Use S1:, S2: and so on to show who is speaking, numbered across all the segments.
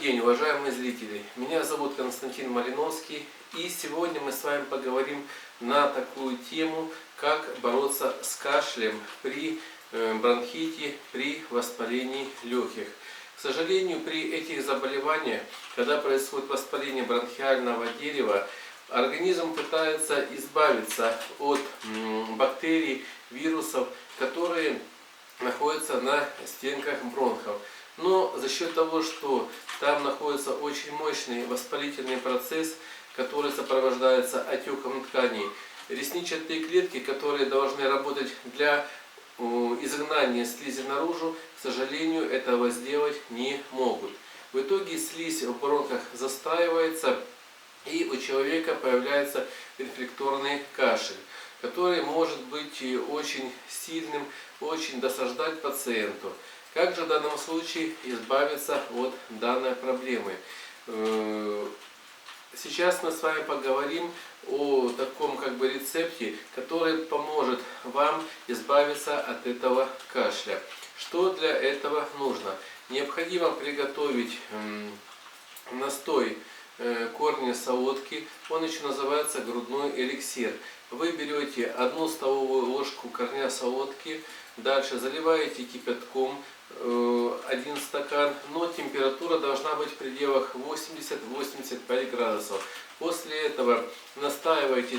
S1: день, уважаемые зрители! Меня зовут Константин Малиновский, и сегодня мы с вами поговорим на такую тему, как бороться с кашлем при бронхите, при воспалении легких. К сожалению, при этих заболеваниях, когда происходит воспаление бронхиального дерева, организм пытается избавиться от бактерий, вирусов, которые находятся на стенках бронхов. Но за счет того, что там находится очень мощный воспалительный процесс, который сопровождается отеком тканей, ресничатые клетки, которые должны работать для изгнания слизи наружу, к сожалению, этого сделать не могут. В итоге слизь в бронхах застаивается, и у человека появляется рефлекторный кашель, который может быть очень сильным, очень досаждать пациенту. Как же в данном случае избавиться от данной проблемы? Сейчас мы с вами поговорим о таком рецепте, который поможет вам избавиться от этого кашля. Что для этого нужно? Необходимо приготовить настой корня солодки, он еще называется грудной эликсир. Вы берете 1 столовую ложку корня солодки, дальше заливаете кипятком 1 стакан, но температура должна быть в пределах 80-85 градусов. После этого настаиваете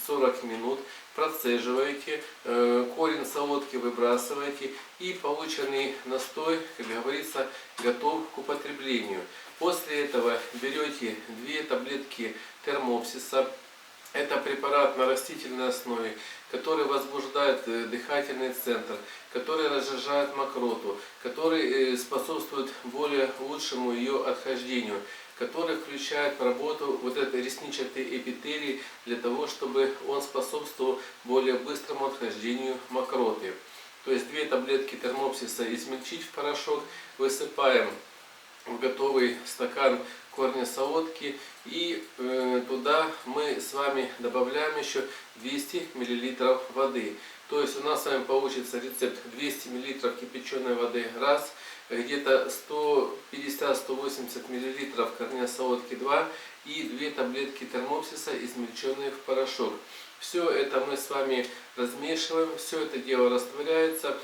S1: 30-40 минут, процеживаете, корень солодки выбрасываете, и полученный настой, как говорится, готов к употреблению. После этого берете 2 таблетки термопсиса. Это препарат на растительной основе, который возбуждает дыхательный центр, который разжижает мокроту, который способствует более лучшему ее отхождению, который включает в работу вот этой ресничатой эпителий для того, чтобы он способствовал более быстрому отхождению мокроты. То есть 2 таблетки термопсиса измельчить в порошок, высыпаем в готовый стакан корня солодки, и туда мы с вами добавляем еще 200 мл воды. То есть у нас с вами получится рецепт: 200 мл кипяченой воды раз, где-то 150-180 мл корня солодки 2 и 2 таблетки термопсиса, измельченные в порошок. Все это мы с вами размешиваем, все это дело растворяется,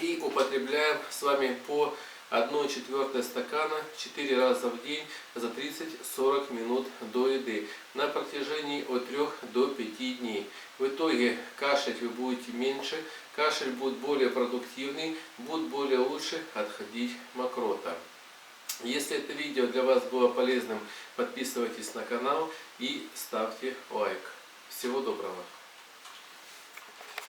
S1: и употребляем с вами по 1/4 стакана 4 раза в день за 30-40 минут до еды на протяжении от 3 до 5 дней. В итоге кашлять вы будете меньше, кашель будет более продуктивный, будет более лучше отходить мокрота. Если это видео для вас было полезным, подписывайтесь на канал и ставьте лайк. Всего доброго!